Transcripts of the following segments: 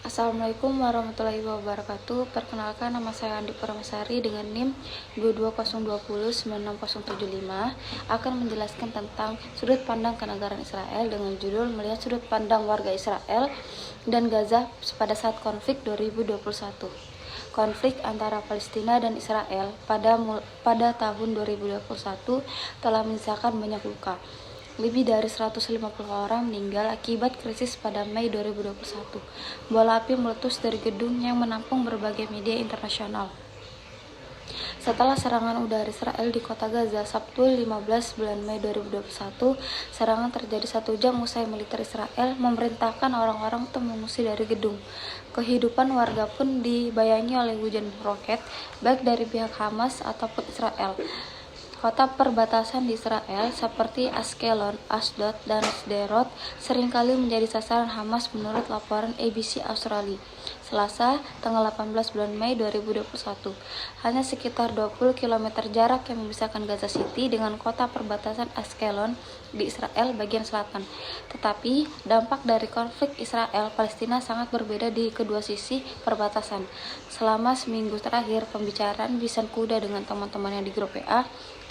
Assalamualaikum warahmatullahi wabarakatuh. Perkenalkan, nama saya Andi Purnamasari dengan NIM 22020966075 akan menjelaskan tentang sudut pandang kenegaraan Israel dengan judul melihat sudut pandang warga Israel dan Gaza pada saat konflik 2021. Konflik antara Palestina dan Israel pada tahun 2021 telah menyisakan banyak luka. Lebih dari 150 orang meninggal akibat krisis pada Mei 2021. Bola api meletus dari gedung yang menampung berbagai media internasional. Setelah serangan udara Israel di kota Gaza Sabtu 15 bulan Mei 2021, serangan terjadi 1 jam usai militer Israel memerintahkan orang-orang untuk mengungsi dari gedung. Kehidupan warga pun dibayangi oleh hujan roket, baik dari pihak Hamas ataupun Israel. Kota perbatasan di Israel seperti Ashkelon, Ashdod, dan Sderot seringkali menjadi sasaran Hamas menurut laporan ABC Australia. Selasa, tanggal 18 bulan Mei 2021. Hanya sekitar 20 km jarak yang memisahkan Gaza City dengan kota perbatasan Ashkelon di Israel bagian selatan. Tetapi, dampak dari konflik Israel-Palestina sangat berbeda di kedua sisi perbatasan. Selama seminggu terakhir, pembicaraan Bisan Kuda dengan teman-temannya di grup WA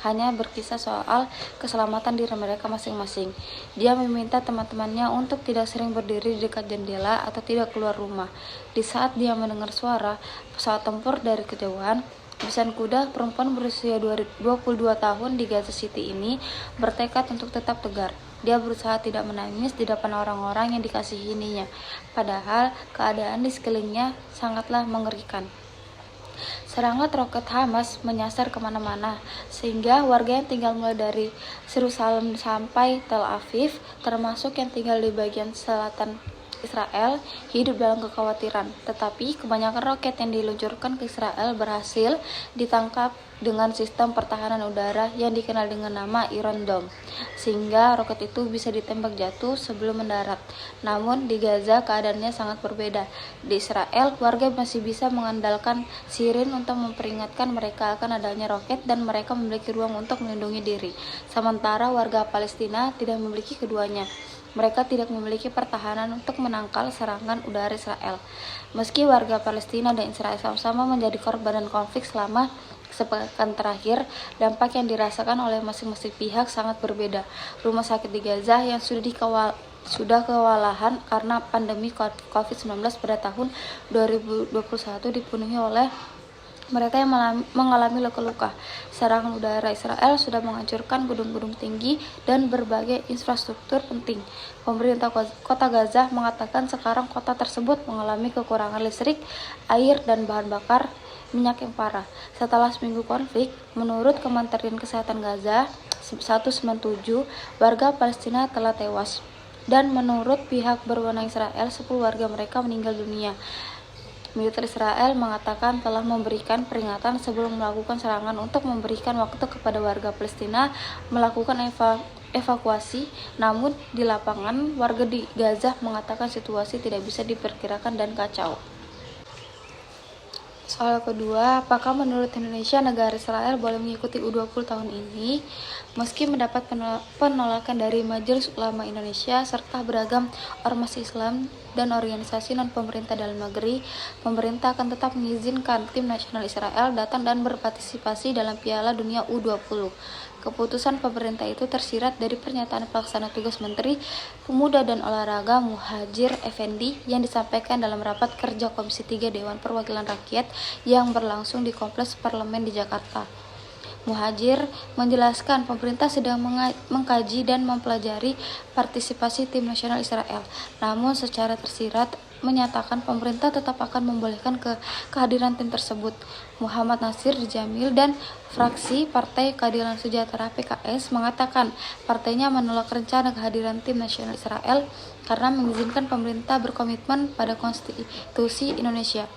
hanya berkisah soal keselamatan diri mereka masing-masing. Dia meminta teman-temannya untuk tidak sering berdiri di dekat jendela atau tidak keluar rumah. Di saat dia mendengar suara pesawat tempur dari kejauhan, Bisan Kuda, perempuan berusia 22 tahun di Gaza City ini, bertekad untuk tetap tegar. Dia berusaha tidak menangis di depan orang-orang yang dikasihinya, padahal keadaan di sekelilingnya sangatlah mengerikan. Serangan roket Hamas menyasar kemana-mana, sehingga warga yang tinggal mulai dari Yerusalem sampai Tel Aviv, termasuk yang tinggal di bagian selatan Israel, hidup dalam kekhawatiran. Tetapi kebanyakan roket yang diluncurkan ke Israel berhasil ditangkap dengan sistem pertahanan udara yang dikenal dengan nama Iron Dome, sehingga roket itu bisa ditembak jatuh sebelum mendarat. Namun di Gaza keadaannya sangat berbeda. Di Israel, warga masih bisa mengandalkan siren untuk memperingatkan mereka akan adanya roket dan mereka memiliki ruang untuk melindungi diri. Sementara warga Palestina tidak memiliki keduanya. Mereka tidak memiliki pertahanan untuk menangkal serangan udara Israel. Meski warga Palestina dan Israel sama-sama menjadi korban dan konflik selama sepekan terakhir, dampak yang dirasakan oleh masing-masing pihak sangat berbeda. Rumah sakit di Gaza yang sudah kewalahan karena pandemi COVID-19 pada tahun 2021 dipenuhi oleh mereka yang mengalami luka-luka. Serangan udara Israel sudah menghancurkan gedung-gedung tinggi dan berbagai infrastruktur penting. Pemerintah kota Gaza mengatakan sekarang kota tersebut mengalami kekurangan listrik, air, dan bahan bakar minyak yang parah. Setelah seminggu konflik, menurut Kementerian Kesehatan Gaza 197, warga Palestina telah tewas. Dan menurut pihak berwenang Israel, 10 warga mereka meninggal dunia. Militer Israel mengatakan telah memberikan peringatan sebelum melakukan serangan untuk memberikan waktu kepada warga Palestina melakukan evakuasi. Namun di lapangan, warga di Gaza mengatakan situasi tidak bisa diperkirakan dan kacau. Soal kedua, apakah menurut Indonesia negara Israel boleh mengikuti U20 tahun ini? Meski mendapat penolakan dari Majelis Ulama Indonesia serta beragam ormas Islam dan organisasi non-pemerintah dalam negeri, pemerintah akan tetap mengizinkan tim nasional Israel datang dan berpartisipasi dalam Piala Dunia U20. Keputusan pemerintah itu tersirat dari pernyataan pelaksana tugas Menteri Pemuda dan Olahraga Muhadjir Effendi yang disampaikan dalam rapat kerja Komisi 3 Dewan Perwakilan Rakyat yang berlangsung di Kompleks Parlemen di Jakarta. Muhadjir menjelaskan pemerintah sedang mengkaji dan mempelajari partisipasi tim nasional Israel, namun secara tersirat menyatakan pemerintah tetap akan membolehkan kehadiran tim tersebut. Muhammad Nasir Jamil dan fraksi Partai Keadilan Sejahtera PKS mengatakan partainya menolak rencana kehadiran tim nasional Israel karena mengizinkan pemerintah berkomitmen pada konstitusi Indonesia.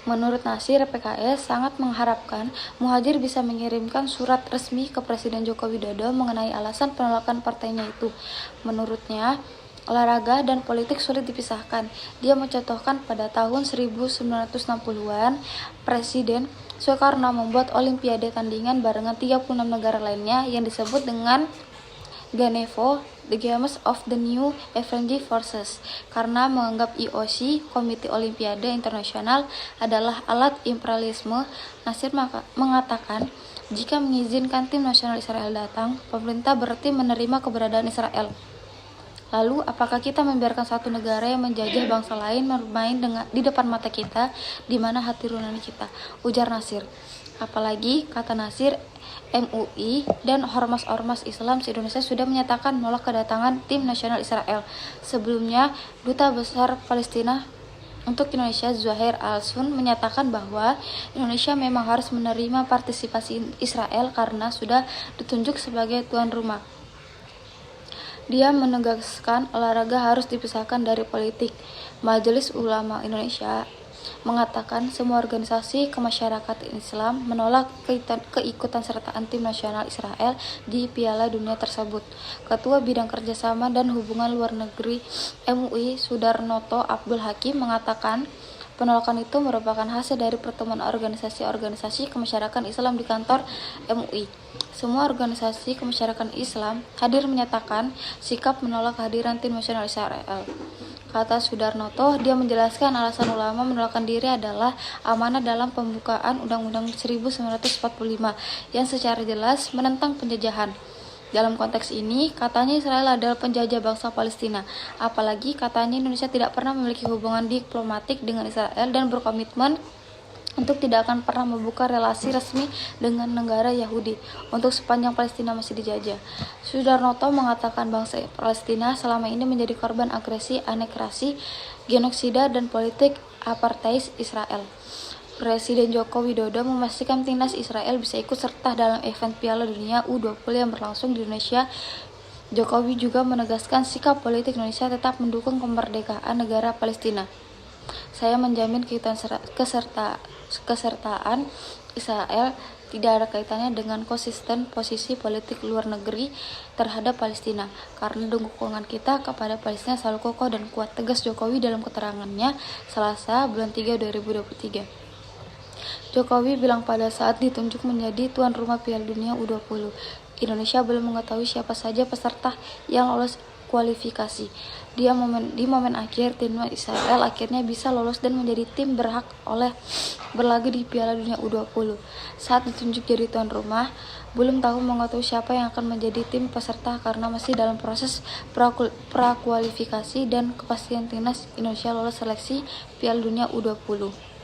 Menurut Nasir, PKS sangat mengharapkan Muhadjir bisa mengirimkan surat resmi ke Presiden Joko Widodo mengenai alasan penolakan partainya itu. Menurutnya, olahraga dan politik sulit dipisahkan. Dia mencontohkan pada tahun 1960-an, Presiden Soekarno membuat Olimpiade tandingan barengan 36 negara lainnya yang disebut dengan Ganevo, the Games of the New Avenging Forces, karena menganggap IOC, Komite Olimpiade Internasional, adalah alat imperialisme. Nasir mengatakan, jika mengizinkan tim nasional Israel datang, pemerintah berarti menerima keberadaan Israel. Lalu, apakah kita membiarkan satu negara yang menjajah bangsa lain bermain di depan mata kita, di mana hati nurani kita? Ujar Nasir. Apalagi, kata Nasir, MUI dan ormas-ormas Islam se-Indonesia sudah menyatakan menolak kedatangan tim nasional Israel. Sebelumnya, Duta Besar Palestina untuk Indonesia Zuhair Al-Sun menyatakan bahwa Indonesia memang harus menerima partisipasi Israel karena sudah ditunjuk sebagai tuan rumah. Dia menegaskan olahraga harus dipisahkan dari politik. Majelis Ulama Indonesia mengatakan semua organisasi kemasyarakatan Islam menolak keikutan sertaan tim nasional Israel di Piala Dunia tersebut. Ketua Bidang Kerjasama dan Hubungan Luar Negeri MUI Sudarnoto Abdul Hakim mengatakan penolakan itu merupakan hasil dari pertemuan organisasi-organisasi kemasyarakatan Islam di kantor MUI. Semua organisasi kemasyarakatan Islam hadir menyatakan sikap menolak kehadiran tim nasional Israel. Kata Sudarnoto, dia menjelaskan alasan ulama menolakkan diri adalah amanah dalam pembukaan Undang-Undang 1945 yang secara jelas menentang penjajahan. Dalam konteks ini, katanya Israel adalah penjajah bangsa Palestina. Apalagi katanya Indonesia tidak pernah memiliki hubungan diplomatik dengan Israel dan berkomitmen untuk tidak akan pernah membuka relasi resmi dengan negara Yahudi untuk sepanjang Palestina masih dijajah. Sudarnoto mengatakan bangsa Palestina selama ini menjadi korban agresi, aneksasi, genosida, dan politik apartheid Israel. Presiden Joko Widodo memastikan timnas Israel bisa ikut serta dalam event Piala Dunia U20 yang berlangsung di Indonesia. Jokowi juga menegaskan sikap politik Indonesia tetap mendukung kemerdekaan negara Palestina. Saya menjamin kesertaan Israel tidak ada kaitannya dengan konsisten posisi politik luar negeri terhadap Palestina, karena dukungan kita kepada Palestina selalu kokoh dan kuat, tegas Jokowi dalam keterangannya Selasa bulan 3 2023. Jokowi bilang pada saat ditunjuk menjadi tuan rumah Piala Dunia U20, Indonesia belum mengetahui siapa saja peserta yang lolos kualifikasi. Di momen akhir, tim Israel akhirnya bisa lolos dan menjadi tim berhak oleh berlaga di Piala Dunia U20. Saat ditunjuk jadi tuan rumah, belum tahu mengetahui siapa yang akan menjadi tim peserta karena masih dalam proses prakualifikasi dan kepastian timnas Indonesia lolos seleksi Piala Dunia U20.